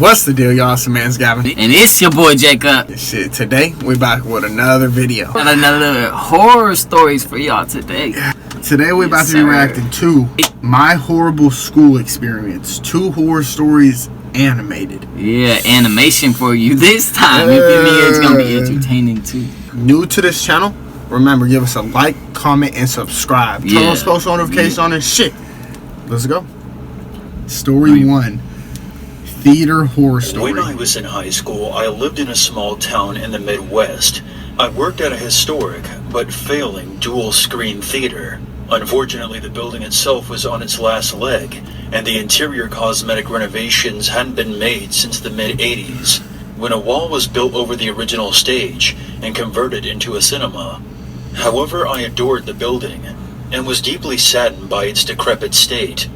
What's the deal, y'all? It's the man's Gavin. And it's your boy Jacob. Shit, today we're back with another video. Got another horror stories for y'all today. Today we're about to be reacting to my horrible school experience. 2 horror stories animated. Yeah, animation for you this time. If you need, it's gonna be entertaining too. New to this channel, remember, give us a like, comment, and subscribe. Turn on post notifications on this shit. Let's go. Story 1. Theater horror story. When I was in high school, I lived in a small town in the Midwest. I worked at a historic, but failing, dual-screen theater. Unfortunately, the building itself was on its last leg, and the interior cosmetic renovations hadn't been made since the mid-'80s, when a wall was built over the original stage and converted into a cinema. However, I adored the building, and was deeply saddened by its decrepit state.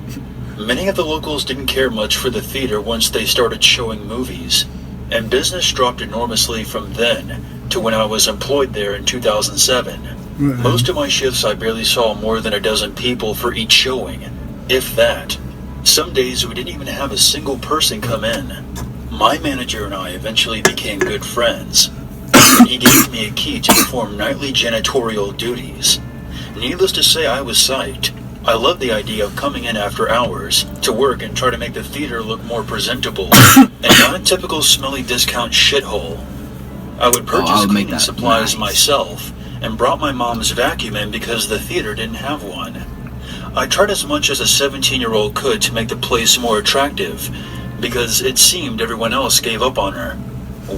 Many of the locals didn't care much for the theater once they started showing movies, and business dropped enormously from then to when I was employed there in 2007. Most of my shifts I barely saw more than a dozen people for each showing, if that. Some days we didn't even have a single person come in. My manager and I eventually became good friends. He gave me a key to perform nightly janitorial duties. Needless to say, I was psyched. I loved the idea of coming in after hours to work and try to make the theater look more presentable and not a typical smelly discount shithole. I would purchase cleaning supplies myself and brought my mom's vacuum in because the theater didn't have one. I tried as much as a 17-year-old could to make the place more attractive because it seemed everyone else gave up on her.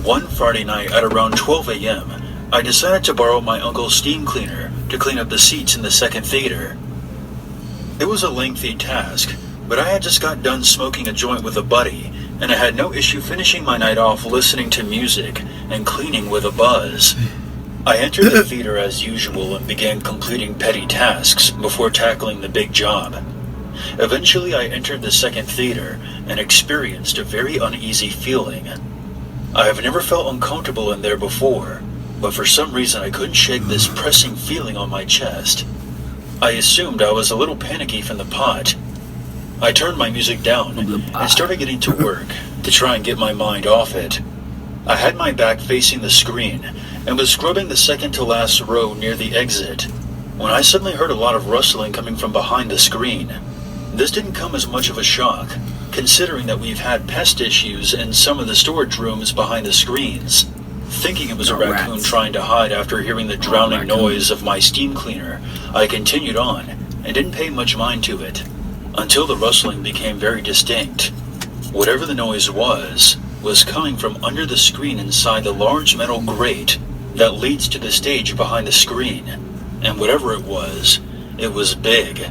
One Friday night at around 12 a.m., I decided to borrow my uncle's steam cleaner to clean up the seats in the second theater. It was a lengthy task, but I had just got done smoking a joint with a buddy, and I had no issue finishing my night off listening to music and cleaning with a buzz. I entered the theater as usual and began completing petty tasks before tackling the big job. Eventually I entered the second theater and experienced a very uneasy feeling. I have never felt uncomfortable in there before, but for some reason I couldn't shake this pressing feeling on my chest. I assumed I was a little panicky from the pot. I turned my music down and started getting to work to try and get my mind off it. I had my back facing the screen and was scrubbing the second to last row near the exit when I suddenly heard a lot of rustling coming from behind the screen. This didn't come as much of a shock, considering that we've had pest issues in some of the storage rooms behind the screens. Thinking it was a raccoon trying to hide after hearing the drowning noise of my steam cleaner, I continued on and didn't pay much mind to it, until the rustling became very distinct. Whatever the noise was coming from under the screen inside the large metal grate that leads to the stage behind the screen, and whatever it was big.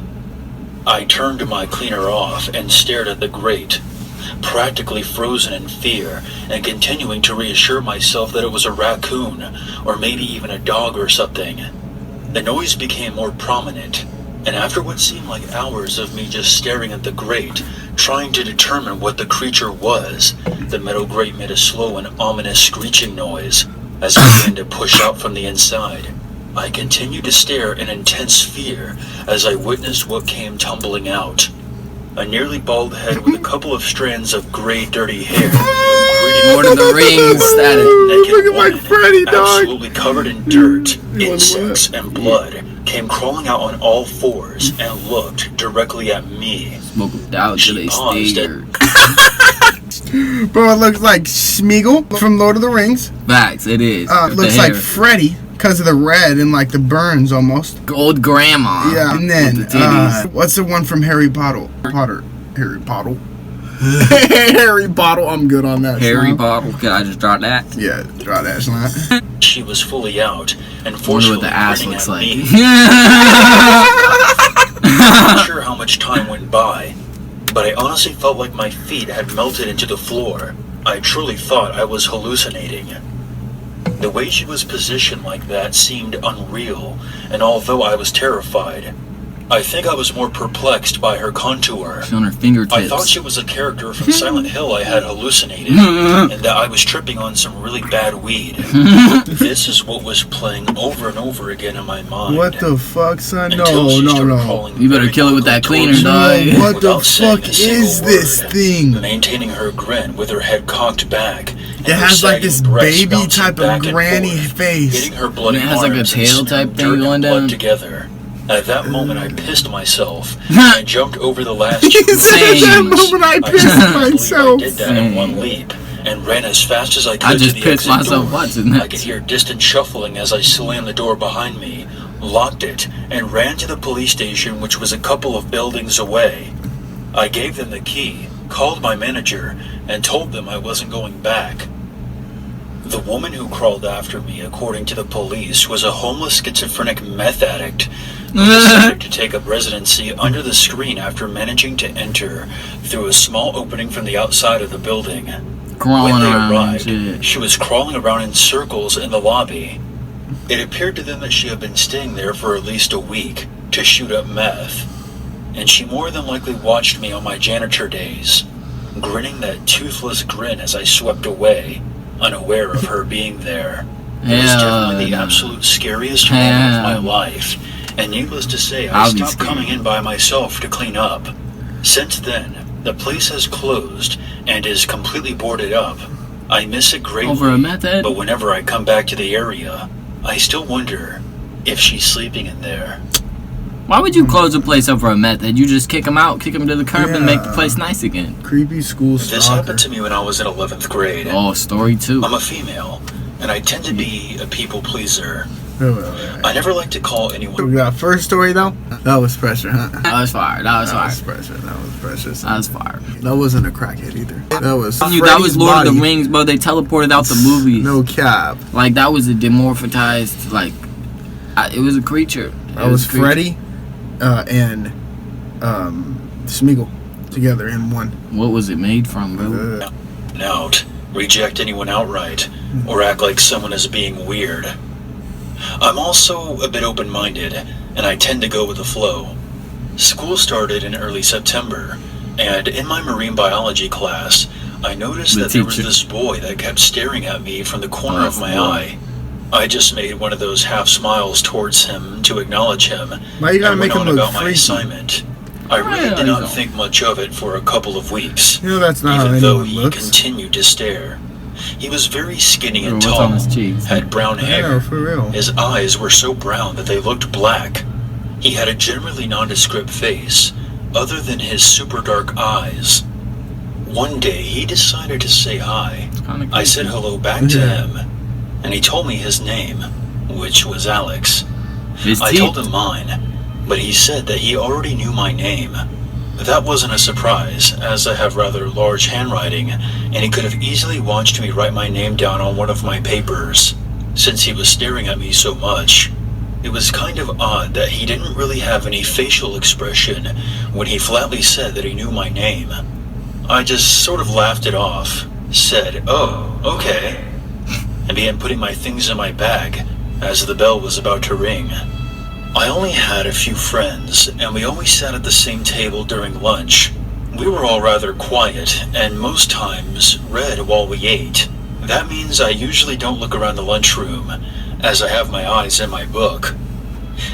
I turned my cleaner off and stared at the grate, practically frozen in fear and continuing to reassure myself that it was a raccoon or maybe even a dog or something. The noise became more prominent, and after what seemed like hours of me just staring at the grate, trying to determine what the creature was, the metal grate made a slow and ominous screeching noise as it began to push out from the inside. I continued to stare in intense fear as I witnessed what came tumbling out. A nearly bald head with a couple of strands of gray, dirty hair. Lord of the Rings status. Naked woman, absolutely covered in dirt, insects, and blood, came crawling out on all fours and looked directly at me. She paused and Bro, it looks like Smeagol from Lord of the Rings. Facts, it is. Looks like Freddy because of the red and like the burns almost. Old grandma. Yeah, and then what's the one from Harry Potter? Harry Potter. Harry Potter. I'm good on that. Harry Potter. Can I just draw that? Yeah, draw that slime. She was fully out and forcefully what the ass looks like. I'm not sure how much time went by, but I honestly felt like my feet had melted into the floor. I truly thought I was hallucinating. The way she was positioned like that seemed unreal, and although I was terrified, I think I was more perplexed by her contour. She's on her fingertips. I thought she was a character from Silent Hill I had hallucinated, and that I was tripping on some really bad weed. This is what was playing over and over again in my mind. What the fuck, son? Until she started No. crawling You better very kill it with that quickly cleaner, towards dog. me No, what the without saying fuck a single is this word, thing? maintaining her grin with her head cocked back. It has like this baby type of granny face. Hitting her bloody It has like a arms tail and type thing dirt and going blood down. together. At that moment, I pissed myself and jumped over the last. He said at that Same. moment I I pissed can't believe myself. I did that in one leap and ran as fast as I could I just to the pissed exit myself door. watching that. I could hear distant shuffling as I slammed the door behind me, locked it, and ran to the police station, which was a couple of buildings away. I gave them the key, called my manager, and told them I wasn't going back. The woman who crawled after me, according to the police, was a homeless schizophrenic meth addict who decided to take up residency under the screen after managing to enter through a small opening from the outside of the building. Crawling When they around and arrived, shit. she was crawling around in circles in the lobby. It appeared to them that she had been staying there for at least a week to shoot up meth, and she more than likely watched me on my janitor days, grinning that toothless grin as I swept away, unaware of her being there. It was definitely the no. absolute scariest moment of my Hell. life, and needless to say, I I'll be stopped scared. coming in by myself to clean up. Since then, the place has closed and is completely boarded up. I miss it greatly, Over a method? but whenever I come back to the area, I still wonder if she's sleeping in there. Why would you close a place over a method? You just kick them out, kick them to the curb, and make the Yeah. place nice again. Creepy school This stalker. happened to me when I was in 11th grade. Oh, story 2. I'm a female, and I tend to be a people pleaser. Oh, I never like to call anyone we got first story though. That was pressure, huh? That was fire. That was That fire. was pressure. That was precious. That was fire. That wasn't a crackhead either. That was. That was Freddy's Lord of body. the Rings, bro. They teleported out the movies. No cap. Like, that was a demorphatized, like, it was a creature. That was Freddy, and Smeagol together in one. What was it made from, bro? out, reject anyone outright, or act like someone is being weird. I'm also a bit open-minded, and I tend to go with the flow. School started in early September, and in my marine biology class, I noticed The that there was teacher. this boy that kept staring at me from the corner Oh, of my boy. eye. I just made one of those half smiles towards him to acknowledge him, Why you gotta and make went him on look about my freaky? assignment. I really Yeah, did you not know. think much of it for a couple of weeks, You know that's not how even though anyone he looks. continued to stare. He was very skinny and What's tall, on his cheeks? had brown I know, hair. for real. His eyes were so brown that they looked black. He had a generally nondescript face, other than his super dark eyes. One day, he decided to say hi. Kinda I said creepy. hello back to Yeah. him, and he told me his name, which was Alex. His I teeth. told him mine, but he said that he already knew my name. That wasn't a surprise, as I have rather large handwriting, and he could have easily watched me write my name down on one of my papers, since he was staring at me so much. It was kind of odd that he didn't really have any facial expression when he flatly said that he knew my name. I just sort of laughed it off, said, "Oh, okay," and began putting my things in my bag as the bell was about to ring. I only had a few friends, and we always sat at the same table during lunch. We were all rather quiet, and most times read while we ate. That means I usually don't look around the lunchroom, as I have my eyes in my book.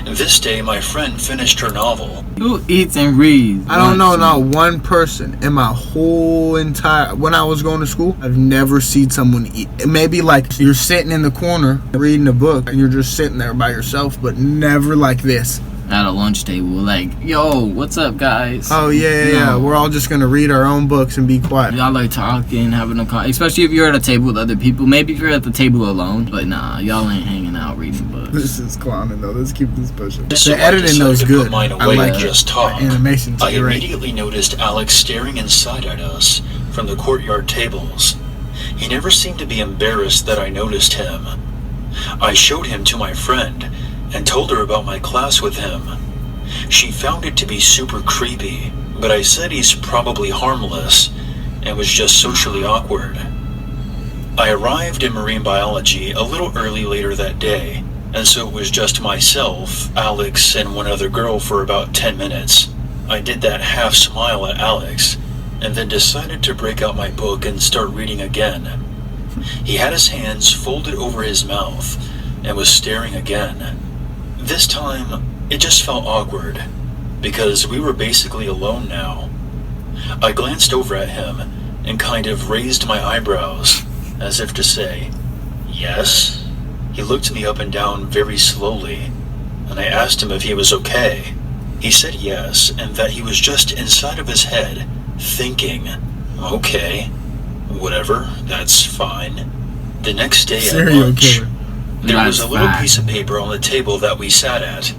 This day, my friend finished her novel. Who eats and reads? I don't know, Once. not one person in my whole entire, when I was going to school, I've never seen someone eat. Maybe like you're sitting in the corner reading a book and you're just sitting there by yourself, but never like this. At a lunch table, like, yo, what's up, guys? Oh yeah. No. We're all just gonna read our own books and be quiet. Y'all like talking, having a con, especially if you're at a table with other people. Maybe if you're at the table alone, but nah, y'all ain't hanging out reading books. This is clowning though. Let's keep this pushing. So The I editing decided though is to good. put mine I away like and it. just talk. Animation's I great. immediately noticed Alex staring inside at us from the courtyard tables. He never seemed to be embarrassed that I noticed him. I showed him to my friend and told her about my class with him. She found it to be super creepy, but I said he's probably harmless and was just socially awkward. I arrived in marine biology a little early later that day, and so it was just myself, Alex, and one other girl for about 10 minutes. I did that half smile at Alex, and then decided to break out my book and start reading again. He had his hands folded over his mouth and was staring again. This time, it just felt awkward, because we were basically alone now. I glanced over at him and kind of raised my eyebrows, as if to say, "Yes?" He looked me up and down very slowly, and I asked him if he was okay. He said yes, and that he was just inside of his head, thinking, "Okay, whatever, that's fine." The next day at Serial lunch, killer. there was a little That's piece of paper on the table that we sat at.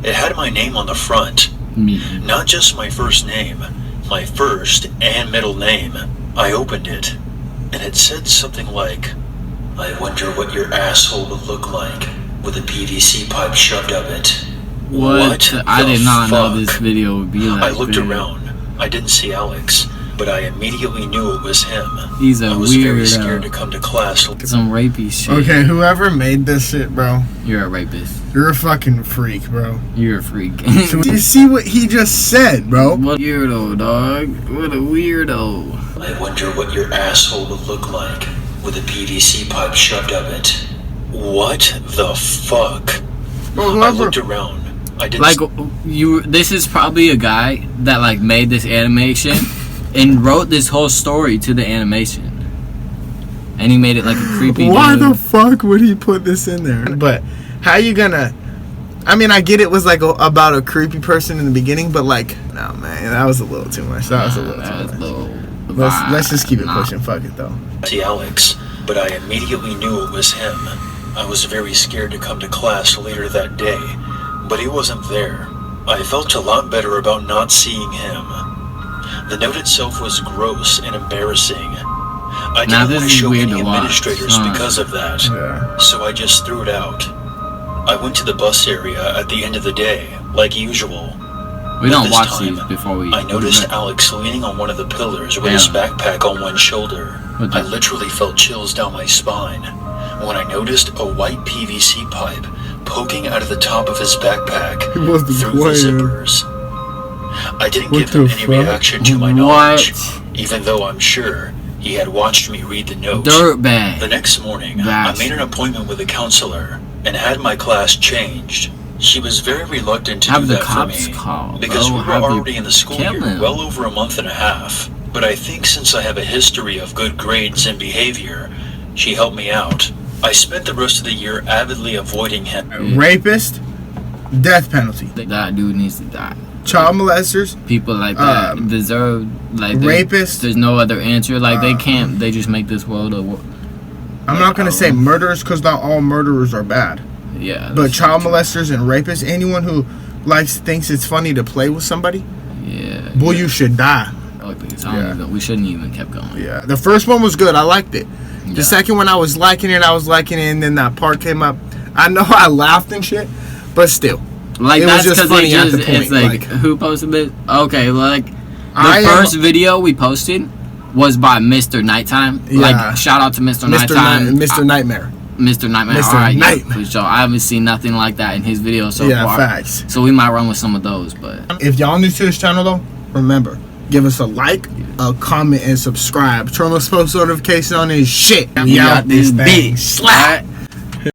It had my name on the front. Me. Not just my first name, my first and middle name. I opened it, and it said something like, "I wonder what your asshole would look like with a PVC pipe shoved up it." What? I the did not know fuck? this video would be like I looked big. around. I didn't see Alex, but I immediately knew it was him. He's a I was very weirdo. scared to come to class. Some rapey shit. Okay, whoever made this shit, bro, You're a rapist. you're a fucking freak, bro. You're a freak. So do you see what he just said, bro? What a weirdo, dog. What a weirdo. I wonder what your asshole would look like with a PVC pipe shoved up it. What the fuck? Bro, I whoever, looked around. I didn't Like you, this is probably a guy that like made this animation and wrote this whole story to the animation, and he made it like a creepy. why dude. the fuck would he put this in there? But how you gonna? I mean, I get it was like about a creepy person in the beginning, but like, no, man, that was a little too much. That was a little That was too much. little Let's just keep it nah. pushing. Fuck it though. see Alex, but I immediately knew it was him. I was very scared to come to class later that day, but he wasn't there. I felt a lot better about not seeing him. The note itself was gross and embarrassing. I Now, didn't this want to is show weird any to watch, administrators huh? because of that, Yeah. so I just threw it out. I went to the bus area at the end of the day, like usual. We But don't this watch time, these before we. I noticed Alex leaning on one of the pillars with his Yeah. backpack on one shoulder. What the- I literally felt chills down my spine when I noticed a white PVC pipe poking out of the top of his backpack He wasn't through the playing. zippers. I didn't What give him the any fuck? reaction to my knowledge, What? even though I'm sure he had watched me read the note. The Dirtbag. next morning, I That's- made an appointment with a counselor and had my class changed. She was very reluctant to Have do the that for cops me call, because bro. we were Have the- already in the school kill year him. well over a month and a half. But I think since I have a history of good grades and behavior, she helped me out. I spent the rest of the year avidly avoiding him. Rapist, death penalty. That dude needs to die. Child molesters, People like that Um, deserve like rapists. There's no other answer. Like they can't. They just make this world a. I'm not gonna say murderers because not all murderers are bad. Yeah. But that's child true. molesters and rapists, anyone who thinks it's funny to play with somebody, Yeah. boy, you should die. Yeah. We shouldn't even kept going. Yeah, the first one was good. I liked it. Yeah. The second one, I was liking it, and then that part came up. I know I laughed and shit, but still, Like It was that's just because funny at the it's point, like, like- who posted it? Okay, like the I am- first video we posted was by Mr. Nighttime. Yeah. Like shout out to Mr. Mr. Nighttime. Mr. Nightmare. Mr. Nightmare. Mr. All right, yeah, Nightmare. for sure. I haven't seen nothing like that in his videos so Yeah, far. facts. So we might run with some of those, but If y'all new to this channel though, remember, give us a like, a comment, and subscribe. Turn on post notification on this shit. we got this thing. big Slap.